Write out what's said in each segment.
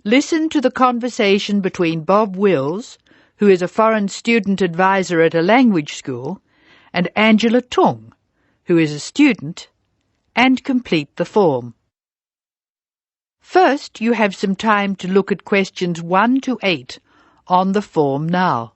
Listen to the conversation between Bob Wills, who is a foreign student advisor at a language school, and Angela Tung, who is a student, and complete the form. First, you have some time to look at questions 1 to 8 on the form now.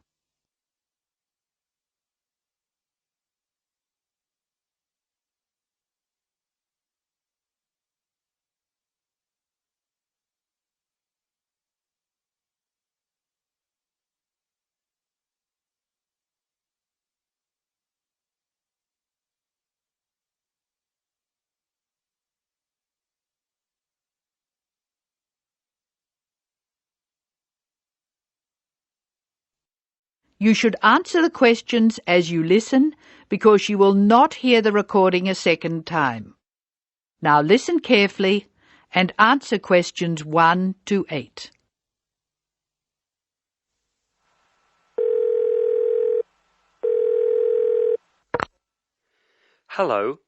You should answer the questions as you listen because you will not hear the recording a second time. Now listen carefully and answer questions 1 to 8. Hello,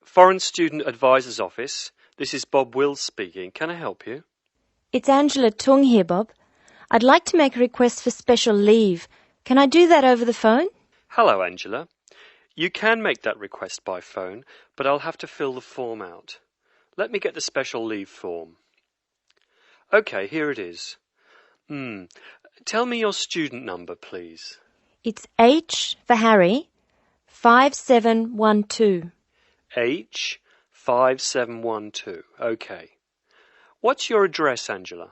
Foreign Student Advisor's Office. This is Bob Wills speaking. Can I help you? It's Angela Tung here, Bob. I'd like to make a request for special leave. Can I do that over the phone? Hello, Angela. You can make that request by phone, but I'll have to fill the form out. Let me get the special leave form. OK, here it is. Tell me your student number, please. It's H for Harry, 5712. H 5712. OK. What's your address, Angela?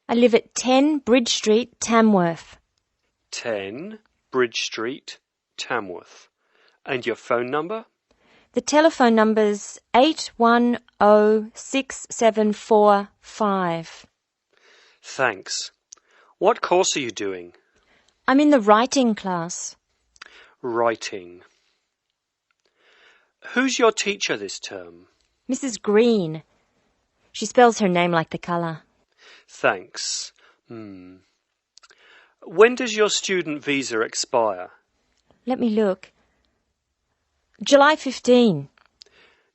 I live at 10 Bridge Street, Tamworth. 10 Bridge Street, Tamworth. And your phone number? The telephone number's 8106745. Thanks. What course are you doing? I'm in the writing class. Writing. Who's your teacher this term? Mrs. Green. She spells her name like the colour. Thanks. When does your student visa expire? Let me look. July 15.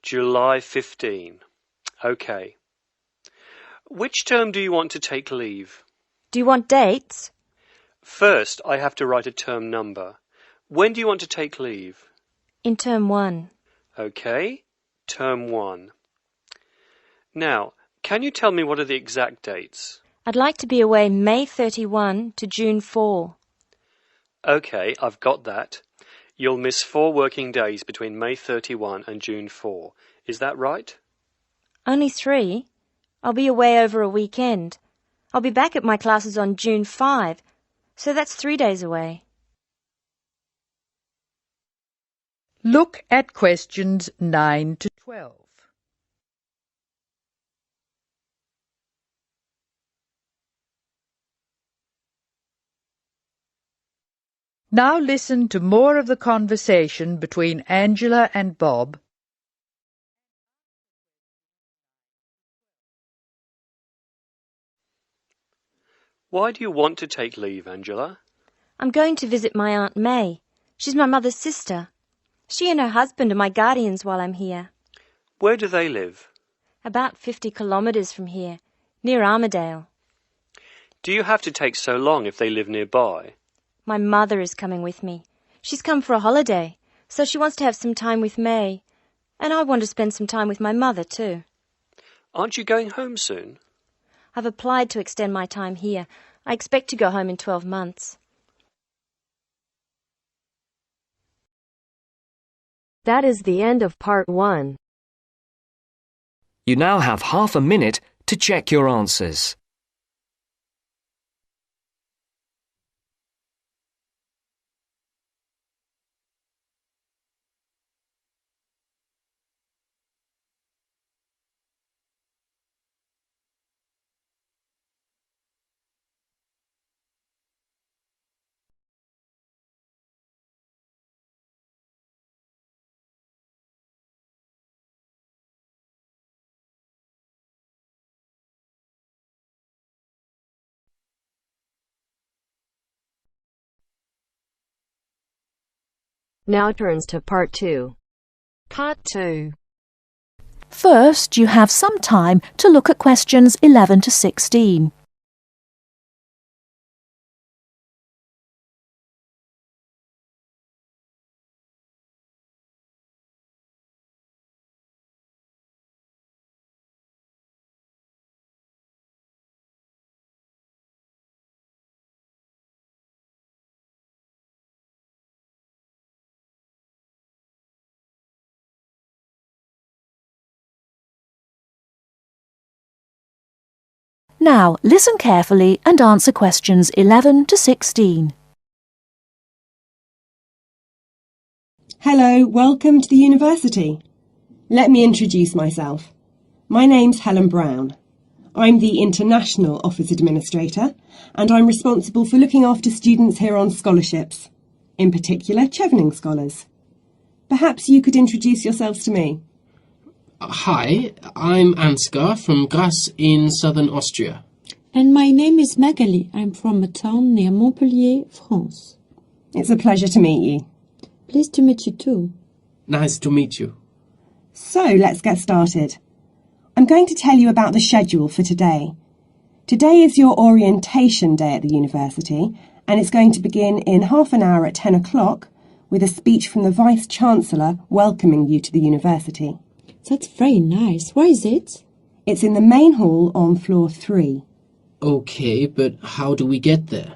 July 15. OK. Which term do you want to take leave? Do you want dates? First, I have to write a term number. When do you want to take leave? In term 1. OK. Term 1. Now, can you tell me what are the exact dates? I'd like to be away May 31 to June 4. OK, I've got that. You'll miss 4 working days between May 31 and June 4. Is that right? Only 3? I'll be away over a weekend. I'll be back at my classes on June 5, so that's 3 days away. Look at questions 9 to 12. Now listen to more of the conversation between Angela and Bob. Why do you want to take leave, Angela? I'm going to visit my Aunt May. She's my mother's sister. She and her husband are my guardians while I'm here. Where do they live? About 50 kilometres from here, near Armadale. Do you have to take so long if they live nearby? My mother is coming with me. She's come for a holiday, so she wants to have some time with May. And I want to spend some time with my mother too. Aren't you going home soon? I've applied to extend my time here. I expect to go home in 12 months. That is the end of part 1. You now have half a minute to check your answers. Now turns to part 2. Part 2. First, you have some time to look at questions 11 to 16. Now, listen carefully and answer questions 11 to 16. Hello, welcome to the university. Let me introduce myself. My name's Helen Brown. I'm the International Office Administrator and I'm responsible for looking after students here on scholarships, in particular Chevening scholars. Perhaps you could introduce yourselves to me. Hi, I'm Ansgar from Grasse in southern Austria. And my name is Magali. I'm from a town near Montpellier, France. It's a pleasure to meet you. Pleased to meet you too. Nice to meet you. So, let's get started. I'm going to tell you about the schedule for today. Today is your orientation day at the university, and it's going to begin in half an hour at 10 o'clock with a speech from the Vice-Chancellor welcoming you to the university. That's very nice. Where is it? It's in the main hall on floor 3. Okay, but how do we get there?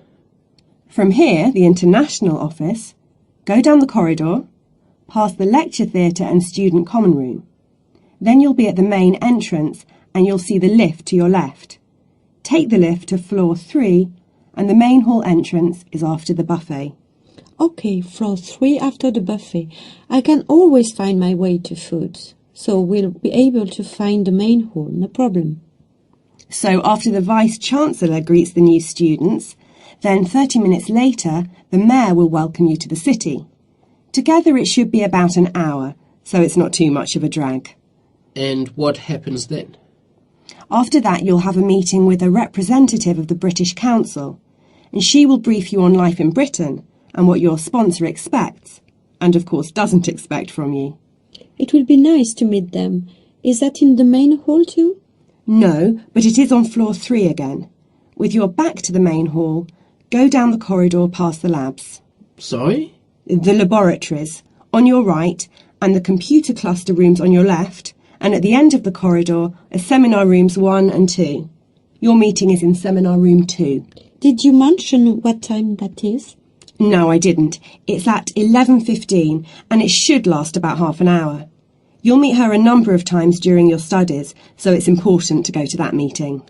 From here, the International Office, go down the corridor, past the lecture theatre and student common room. Then you'll be at the main entrance and you'll see the lift to your left. Take the lift to floor 3 and the main hall entrance is after the buffet. Okay, floor 3 after the buffet. I can always find my way to food, so we'll be able to find the main hall, no problem. So after the Vice-Chancellor greets the new students, then 30 minutes later the Mayor will welcome you to the city. Together it should be about an hour, so it's not too much of a drag. And what happens then? After that you'll have a meeting with a representative of the British Council, and she will brief you on life in Britain and what your sponsor expects, and of course doesn't expect from you. It will be nice to meet them. Is that in the main hall too? No, but it is on floor 3 again. With your back to the main hall, go down the corridor past the labs. Sorry? The laboratories, on your right, and the computer cluster rooms on your left, and at the end of the corridor are seminar rooms 1 and 2. Your meeting is in seminar room 2. Did you mention what time that is? No, I didn't. It's at 11:15 and it should last about half an hour. You'll meet her a number of times during your studies, so it's important to go to that meeting.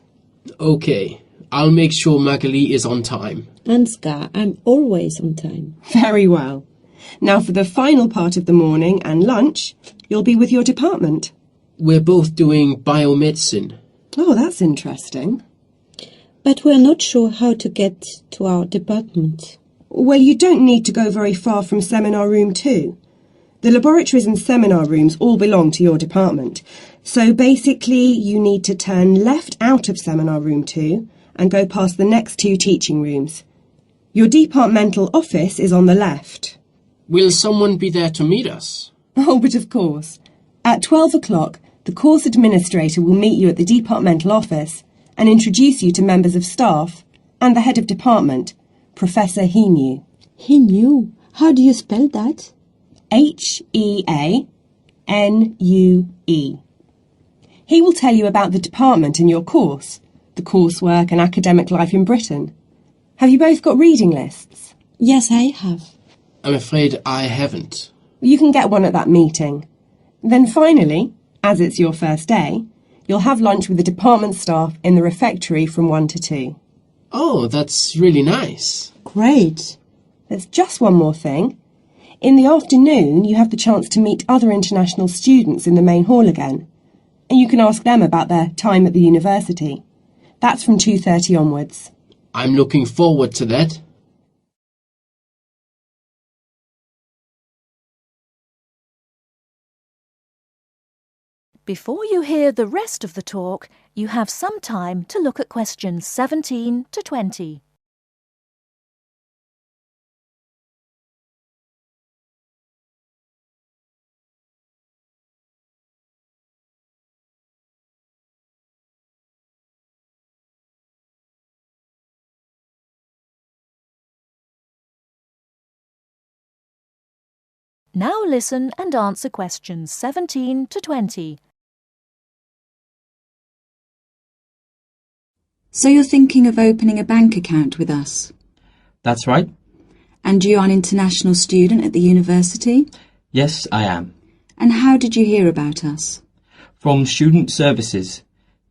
Okay, I'll make sure Magali is on time. Ansgar, I'm always on time. Very well. Now for the final part of the morning and lunch, you'll be with your department. We're both doing biomedicine. Oh, that's interesting. But we're not sure how to get to our department. Well, you don't need to go very far from seminar room 2. The laboratories and seminar rooms all belong to your department. So basically, you need to turn left out of seminar room 2 and go past the next 2 teaching rooms. Your departmental office is on the left. Will someone be there to meet us? Oh, but of course. At 12 o'clock, the course administrator will meet you at the departmental office and introduce you to members of staff and the head of department, Professor Heanue. Heanue? How do you spell that? Heanue. He will tell you about the department and your course, the coursework and academic life in Britain. Have you both got reading lists? Yes, I have. I'm afraid I haven't. You can get one at that meeting. Then finally, as it's your first day, you'll have lunch with the department staff in the refectory from 1 to 2. Oh, that's really nice. Great. There's just one more thing. In the afternoon, you have the chance to meet other international students in the main hall again. And you can ask them about their time at the university. That's from 2:30 onwards. I'm looking forward to that. Before you hear the rest of the talk, you have some time to look at questions 17 to 20. Now listen and answer questions 17 to 20. So you're thinking of opening a bank account with us? That's right. And you're an international student at the university? Yes, I am. And how did you hear about us? From Student Services.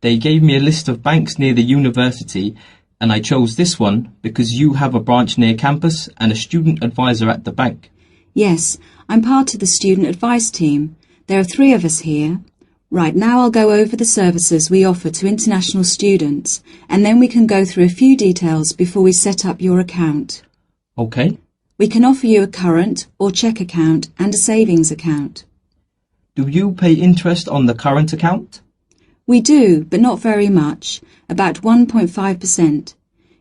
They gave me a list of banks near the university, and I chose this one because you have a branch near campus and a student advisor at the bank. Yes, I'm part of the student advice team. There are 3 of us here. Right, now I'll go over the services we offer to international students, and then we can go through a few details before we set up your account. Okay. We can offer you a current or cheque account and a savings account. Do you pay interest on the current account? We do, but not very much, about 1.5%.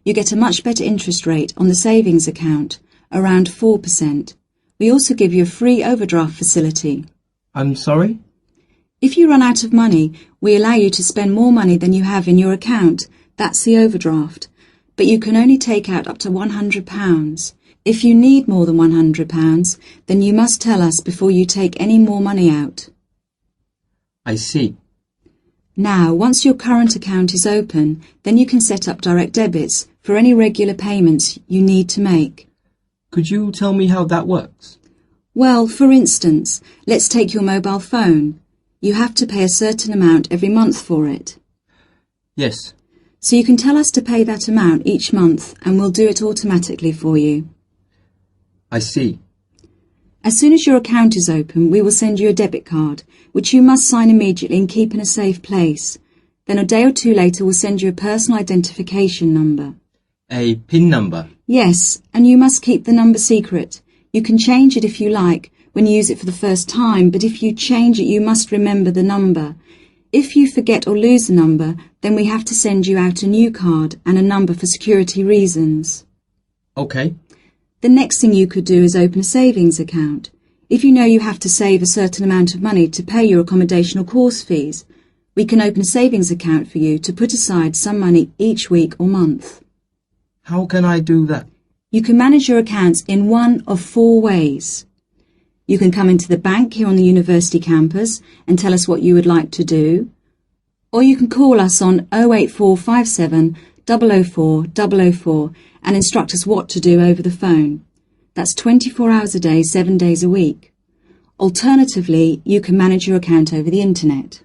You get a much better interest rate on the savings account, around 4%. We also give you a free overdraft facility. I'm sorry? If you run out of money, we allow you to spend more money than you have in your account. That's the overdraft. But you can only take out up to £100. If you need more than £100, then you must tell us before you take any more money out. I see. Now, once your current account is open, then you can set up direct debits for any regular payments you need to make. Could you tell me how that works? Well, for instance, let's take your mobile phone. You have to pay a certain amount every month for it. Yes. So you can tell us to pay that amount each month and we'll do it automatically for you. I see. As soon as your account is open, we will send you a debit card, which you must sign immediately and keep in a safe place. Then a day or 2 later, we'll send you a personal identification number. A PIN number? Yes, and you must keep the number secret. You can change it if you like when you use it for the first time, but if you change it, you must remember the number. If you forget or lose the number, then we have to send you out a new card and a number for security reasons. Okay. The next thing you could do is open a savings account. If you know you have to save a certain amount of money to pay your accommodation or course fees, we can open a savings account for you to put aside some money each week or month. How can I do that? You can manage your accounts in one of 4 ways. You can come into the bank here on the university campus and tell us what you would like to do, or you can call us on 08457 004 004 and instruct us what to do over the phone. That's 24 hours a day, 7 days a week. Alternatively, you can manage your account over the internet.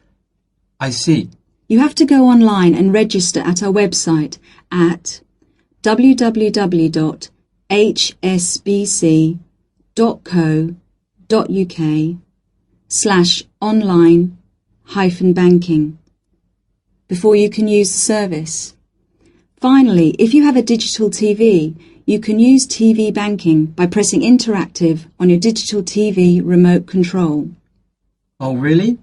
I see. You have to go online and register at our website at www.hsbc.co.uk/online-banking before you can use the service. Finally, if you have a digital TV, you can use TV banking by pressing interactive on your digital TV remote control. Oh, really?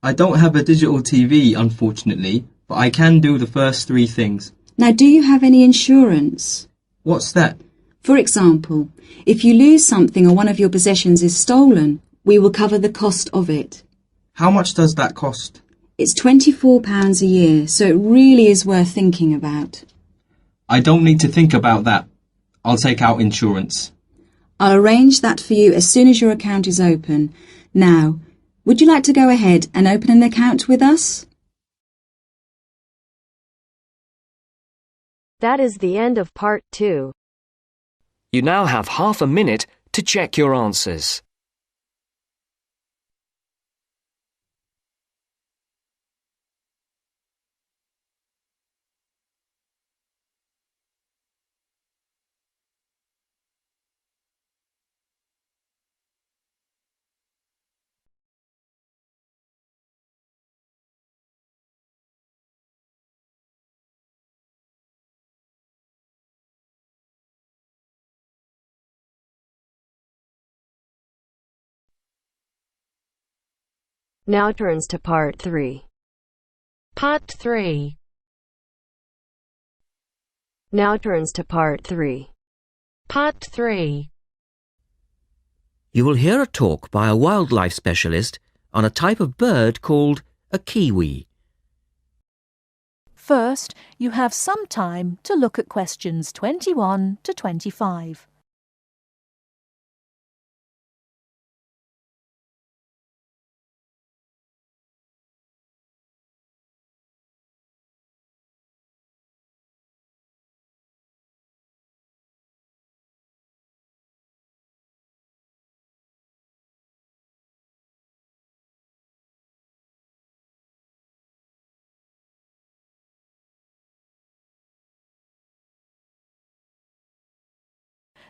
I don't have a digital TV, unfortunately, but I can do the first 3 things. Now, do you have any insurance? What's that? For example, if you lose something or one of your possessions is stolen, we will cover the cost of it. How much does that cost? It's £24 a year, so it really is worth thinking about. I don't need to think about that. I'll take out insurance. I'll arrange that for you as soon as your account is open. Now, would you like to go ahead and open an account with us? That is the end of part 2. You now have half a minute to check your answers. Now turns to part 3. Part 3. Now turns to part 3. Part 3. You will hear a talk by a wildlife specialist on a type of bird called a Kiwi. First, you have some time to look at questions 21 to 25.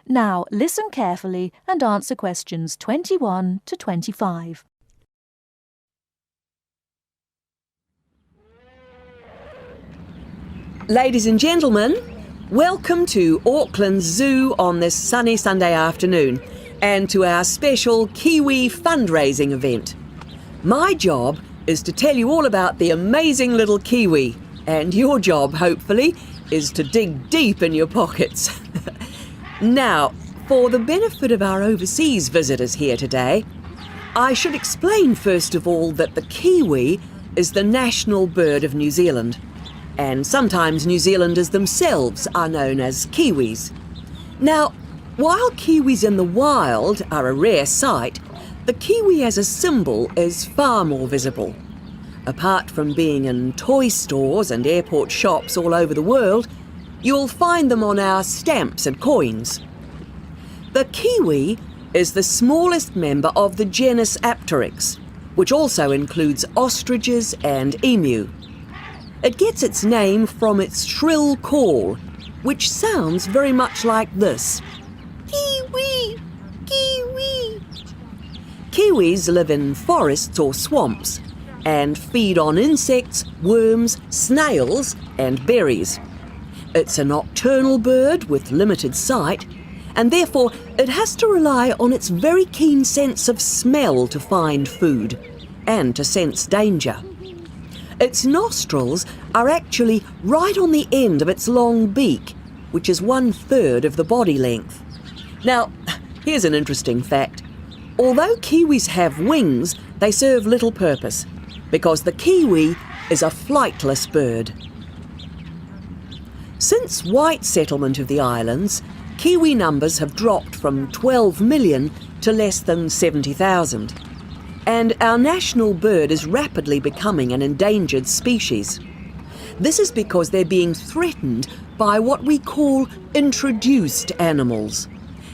Now listen carefully and answer questions 21 to 25. Ladies and gentlemen, welcome to Auckland Zoo on this sunny Sunday afternoon and to our special Kiwi fundraising event. My job is to tell you all about the amazing little Kiwi, and your job, hopefully, is to dig deep in your pockets. Now, for the benefit of our overseas visitors here today, I should explain first of all that the Kiwi is the national bird of New Zealand, and sometimes New Zealanders themselves are known as Kiwis. Now, while Kiwis in the wild are a rare sight, the Kiwi as a symbol is far more visible. Apart from being in toy stores and airport shops all over the world, you'll find them on our stamps and coins. The Kiwi is the smallest member of the genus Apteryx, which also includes ostriches and emu. It gets its name from its shrill call, which sounds very much like this. Kiwi! Kiwi! Kiwis live in forests or swamps and feed on insects, worms, snails and berries. It's a nocturnal bird with limited sight, and therefore it has to rely on its very keen sense of smell to find food and to sense danger. Its nostrils are actually right on the end of its long beak, which is 1/3 of the body length. Now, here's an interesting fact. Although Kiwis have wings, they serve little purpose, because the Kiwi is a flightless bird. Since white settlement of the islands, Kiwi numbers have dropped from 12 million to less than 70,000. And our national bird is rapidly becoming an endangered species. This is because they're being threatened by what we call introduced animals.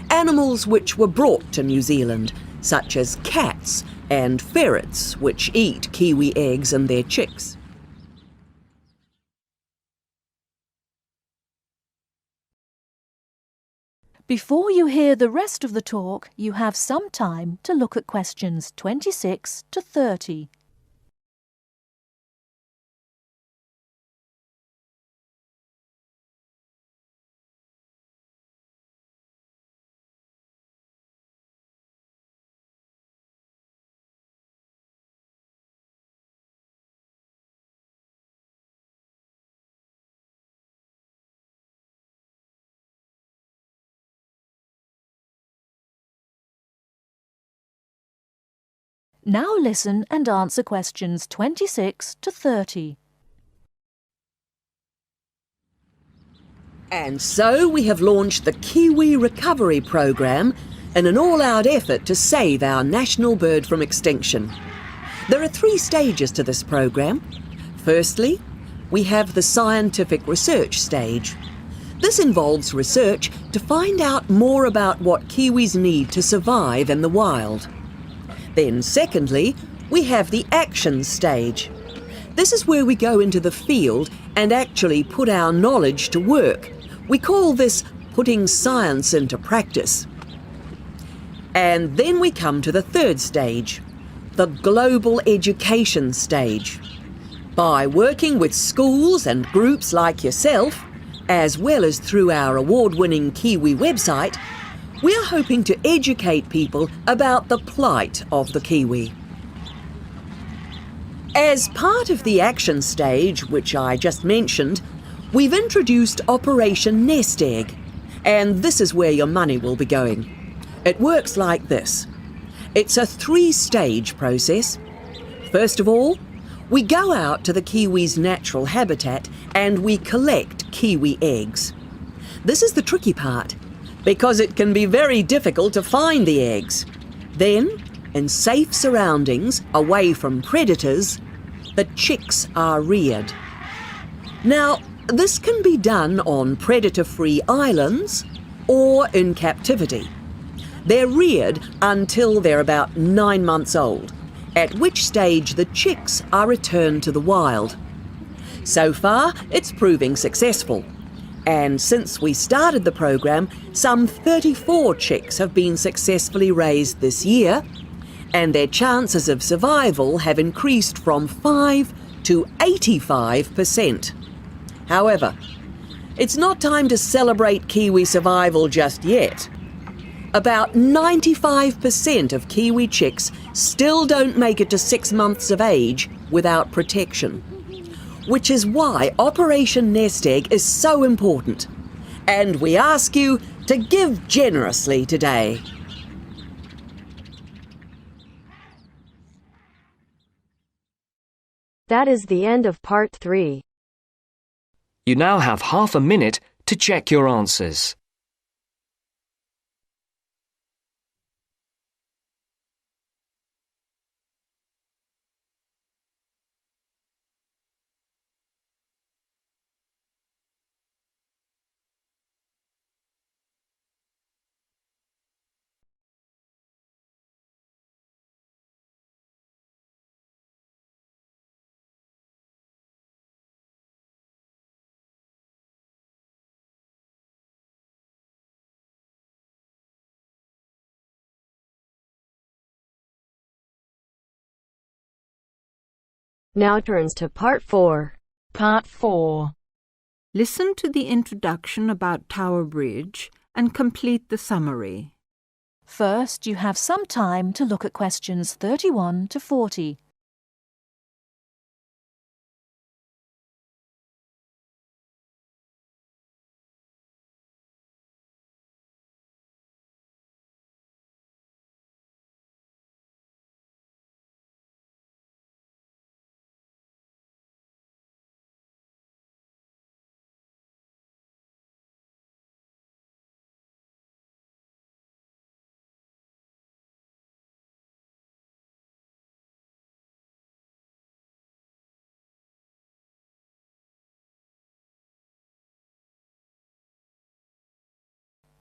Animals which were brought to New Zealand, such as cats and ferrets, which eat Kiwi eggs and their chicks. Before you hear the rest of the talk, you have some time to look at questions 26 to 30. Now listen and answer questions 26 to 30. And so we have launched the Kiwi Recovery Programme in an all-out effort to save our national bird from extinction. There are 3 stages to this programme. Firstly, we have the scientific research stage. This involves research to find out more about what Kiwis need to survive in the wild. Then secondly, we have the action stage. This is where we go into the field and actually put our knowledge to work. We call this putting science into practice. And then we come to the 3rd stage, the global education stage. By working with schools and groups like yourself, as well as through our award-winning Kiwi website, we are hoping to educate people about the plight of the Kiwi. As part of the action stage, which I just mentioned, we've introduced Operation Nest Egg, and this is where your money will be going. It works like this. It's a 3-stage process. First of all, we go out to the Kiwi's natural habitat and we collect Kiwi eggs. This is the tricky part, because it can be very difficult to find the eggs. Then, in safe surroundings, away from predators, the chicks are reared. Now, this can be done on predator-free islands or in captivity. They're reared until they're about 9 months old, at which stage the chicks are returned to the wild. So far, it's proving successful. And since we started the program, some 34 chicks have been successfully raised this year, and their chances of survival have increased from 5 to 85%. However, it's not time to celebrate Kiwi survival just yet. About 95% of Kiwi chicks still don't make it to 6 months of age without protection, which is why Operation Nest Egg is so important. And we ask you to give generously today. That is the end of part 3. You now have half a minute to check your answers. Now turns to part 4. Part 4. Listen to the introduction about Tower Bridge and complete the summary. First, you have some time to look at questions 31 to 40.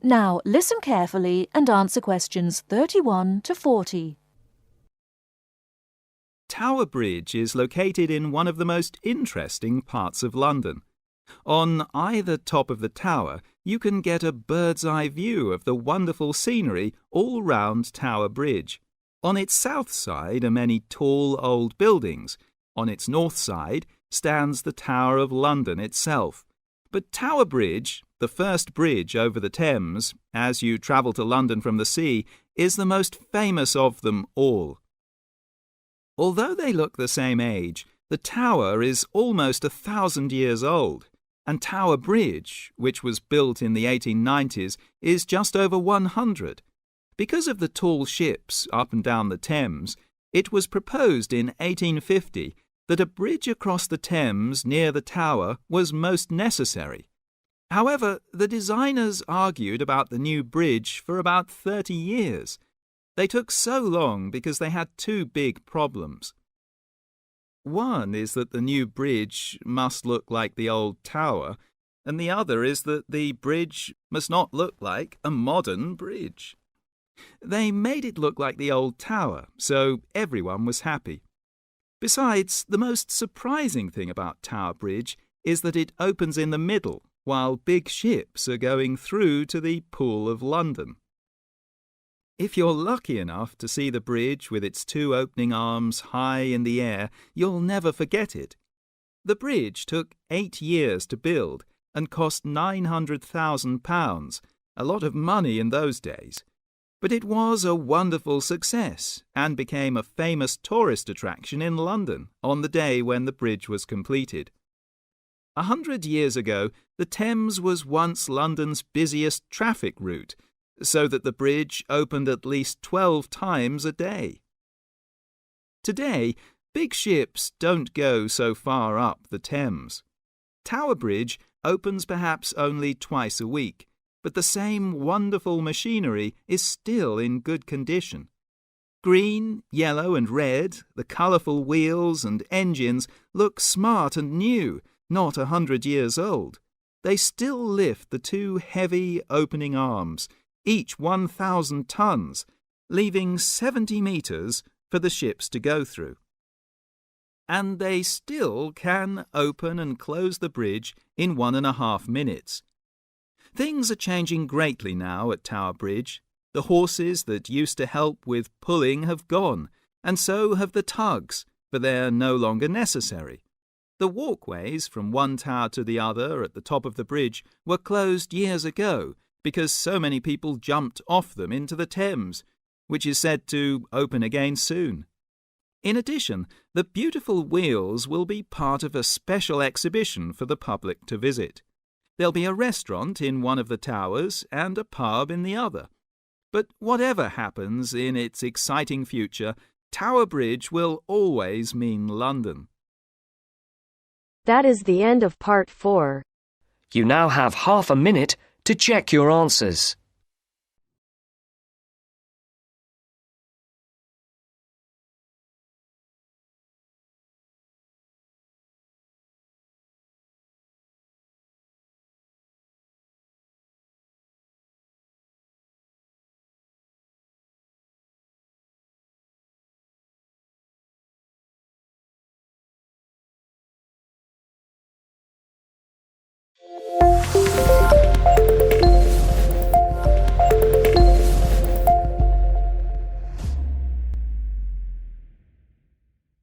Now, listen carefully and answer questions 31 to 40. Tower Bridge is located in one of the most interesting parts of London. On either top of the tower, you can get a bird's-eye view of the wonderful scenery all round Tower Bridge. On its south side are many tall old buildings. On its north side stands the Tower of London itself. But Tower Bridge, the first bridge over the Thames, as you travel to London from the sea, is the most famous of them all. Although they look the same age, the tower is almost 1,000 years old, and Tower Bridge, which was built in the 1890s, is just over 100. Because of the tall ships up and down the Thames, it was proposed in 1850 that a bridge across the Thames near the tower was most necessary. However, the designers argued about the new bridge for about 30 years. They took so long because they had two big problems. One is that the new bridge must look like the old tower, and the other is that the bridge must not look like a modern bridge. They made it look like the old tower, so everyone was happy. Besides, the most surprising thing about Tower Bridge is that it opens in the middle, while big ships are going through to the Pool of London. If you're lucky enough to see the bridge with its two opening arms high in the air, you'll never forget it. The bridge took 8 years to build and cost £900,000, a lot of money in those days. But it was a wonderful success and became a famous tourist attraction in London on the day when the bridge was completed. 100 years ago, the Thames was once London's busiest traffic route, so that the bridge opened at least 12 times a day. Today, big ships don't go so far up the Thames. Tower Bridge opens perhaps only twice a week, but the same wonderful machinery is still in good condition. Green, yellow and red, the colourful wheels and engines look smart and new, not 100 years old. They still lift the two heavy opening arms, each 1,000 tons, leaving 70 metres for the ships to go through. And they still can open and close the bridge in 1.5 minutes, Things are changing greatly now at Tower Bridge. The horses that used to help with pulling have gone, and so have the tugs, for they're no longer necessary. The walkways from one tower to the other at the top of the bridge were closed years ago because so many people jumped off them into the Thames, which is said to open again soon. In addition, the beautiful wheels will be part of a special exhibition for the public to visit. There'll be a restaurant in one of the towers and a pub in the other. But whatever happens in its exciting future, Tower Bridge will always mean London. That is the end of part 4. You now have half a minute to check your answers.